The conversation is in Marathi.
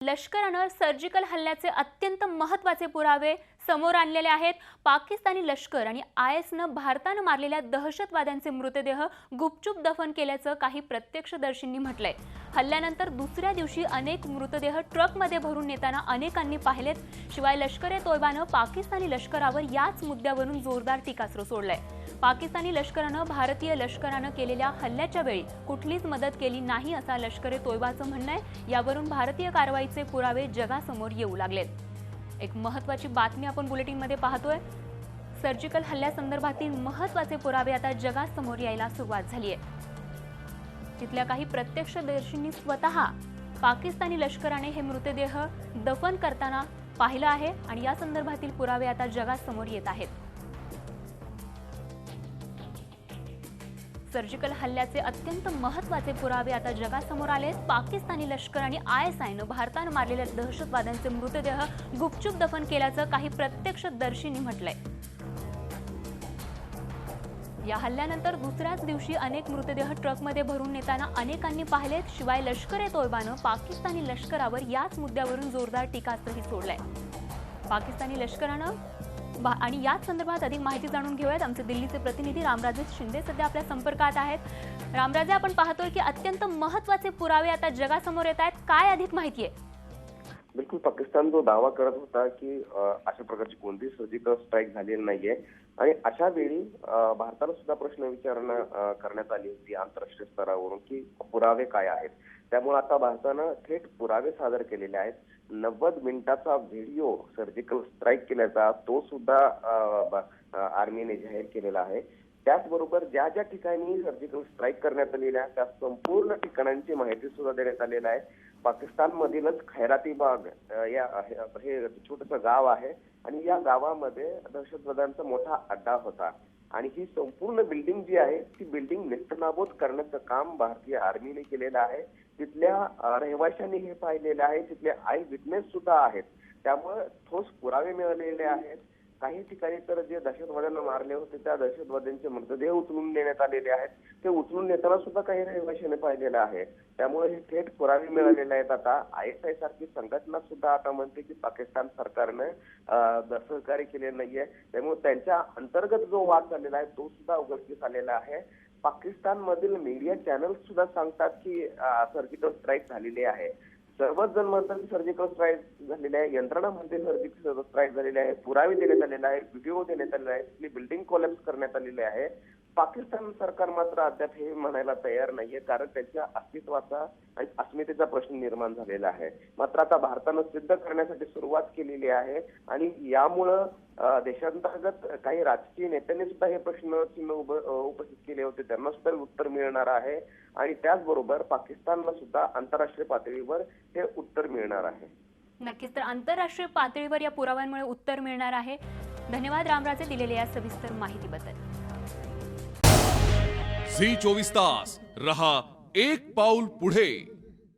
लष्करानं सर्जिकल हल्ल्याचे अत्यंत महत्त्वाचे पुरावे समोर आणलेले आहेत। पाकिस्तानी लष्कर आणि आयएसनं भारतानं मारलेल्या दहशतवाद्यांचे मृतदेह गुपचूप दफन केल्याचं काही प्रत्यक्षदर्शींनी म्हटलंय। हल्ल्यानंतर दुसऱ्या दिवशी अनेक मृतदेह ट्रकमध्ये भरून नेताना अनेकांनी पाहिलेत। शिवाय लष्कर-ए-तोयबानं पाकिस्तानी लष्करावर याच मुद्द्यावरून जोरदार टीकास्त्र सोडलंय। पाकिस्तानी लष्करानं भारतीय लष्करानं केलेल्या हल्ल्याच्या वेळी कुठलीच मदत केली नाही असा लष्कर-ए-तोयबाचं म्हणणं आहे। यावरून भारतीय कारवाईचे पुरावे जगासमोर येऊ लागलेत। एक महत्त्वाची बातमी आपण बुलेटिनमध्ये पाहतोय। सर्जिकल हल्ल्यासंदर्भातील महत्त्वाचे पुरावे आता जगासमोर यायला सुरुवात झाली आहे। तिथल्या काही प्रत्यक्षदर्शींनी स्वतः पाकिस्तानी लष्कराने हे मृतदेह दफन करताना पाहिलं आहे आणि या संदर्भातील पुरावे आता जगासमोर येत आहेत। सर्जिकल हल्ल्याचे अत्यंत महत्त्वाचे पुरावे आता जगासमोर आले। पाकिस्तानी लष्कर आणि आयएसआयनं भारतानं मारलेल्या दहशतवाद्यांचे मृतदेह गुपचूप दफन केल्याचं काही प्रत्यक्षदर्शींनी म्हटलंय। या हल्ल्यानंतर दुसऱ्याच दिवशी अनेक मृतदेह ट्रकमध्ये भरून नेताना अनेकांनी पाहिलेत। शिवाय लष्कर-ए-तोयबानं पाकिस्तानी लष्करावर याच मुद्द्यावरून जोरदार टीकास्त्रही सोडलंय। पाकिस्तानी लष्करानं आणि याच संदर्भात अधिक माहिती जाणून घेऊयात। आमचे दिल्लीचे प्रतिनिधी रामराजे शिंदे सध्या आपल्या संपर्कात आहेत। रामराजे, आपण पाहतोय की अत्यंत महत्त्वाचे पुरावे आता जगासमोर येत आहेत। काय अधिक माहिती आहे? बिलकुल, पाकिस्तान जो दावा करत होता की अशा प्रकारची कोणतीही सर्जिकल स्ट्राईक झालेली नाहीये आणि अशा वेळी भारताला सुद्धा प्रश्न करण्यात आली होती आंतरराष्ट्रीय स्तरावरून की पुरावे काय आहेत। त्यामुळे आता भारतानं थेट पुरावे सादर केलेले आहेत। 90 मिनिटाचा व्हिडिओ सर्जिकल स्ट्राईक केल्याचा तो सुद्धा आर्मीने जाहीर केलेला आहे। त्याचबरोबर ज्या ज्या ठिकाणी सर्जिकल स्ट्राईक करण्यात आलेली आहे त्या संपूर्ण ठिकाणांची माहिती सुद्धा देण्यात आलेली आहे। पाकिस्तान मधीलच खैराती बाग हे छोटंसं गाव आहे आणि या गावामध्ये दहशतवाद्यांचा मोठा अड्डा होता आणि ही संपूर्ण बिल्डिंग जी आहे ती बिल्डिंग नेस्तनाबूत करण्याचं काम भारतीय आर्मीने केलेलं आहे। तिथल्या रहिवाशांनी हे पाहिलेलं आहे, तिथले आय विटनेस सुद्धा आहेत। त्यामुळे ठोस पुरावे मिळालेले आहेत। काही ठिकाणी तर जे दहशतवाद्यांना मारले होते त्या दहशतवाद्यांचे मृतदेह उचलून नेण्यात आलेले आहेत। ते उचलून नेताना सुद्धा काही रहिवाशांनी पाहिलेलं आहे। त्यामुळे हे थेट पुरावे मिळालेले आहेत। आता आयएसआय सारखी संघटना सुद्धा आता म्हणते की पाकिस्तान सरकारनं सहकार्य केले नाहीये। त्यामुळे त्यांच्या अंतर्गत जो वाद झालेला आहे तो सुद्धा उघडकीस आलेला आहे। पाकिस्तान मधील मीडिया चॅनल सुद्धा सांगतात की सर्जिकल स्ट्राईक झालेली आहे। सर्वच जण म्हणतात की सर्जिकल स्ट्राईक झालेली आहे, यंत्रणा म्हणते सर्जिकल स्ट्राईक झालेली आहे, पुरावे देण्यात आलेले आहे, व्हिडिओ देण्यात आलेला आहे, तिथली बिल्डिंग कोलॅप्स करण्यात आलेली आहे। पाकिस्तान सरकार मात्र अद्याप हे म्हणायला तयार नाहीये, कारण त्यांच्या अस्तित्वाचा आणि अस्मितेचा प्रश्न निर्माण झालेला आहे। मात्र आता भारतानं सिद्ध करण्यासाठी सुरुवात केलेली आहे आणि यामुळं देशांतर्गत काही राजकीय नेत्यांनी सुद्धा हे प्रश्न उपस्थित केले होते, त्यांना सुद्धा उत्तर मिळणार आहे आणि त्याचबरोबर पाकिस्तानला सुद्धा आंतरराष्ट्रीय पातळीवर हे उत्तर मिळणार आहे। नक्कीच, तर आंतरराष्ट्रीय पातळीवर या पुराव्यांमुळे उत्तर मिळणार आहे। धन्यवाद रामराजे दिलेल्या या सविस्तर माहितीबद्दल। झी 24 तास रहा एक पाऊल पुढे।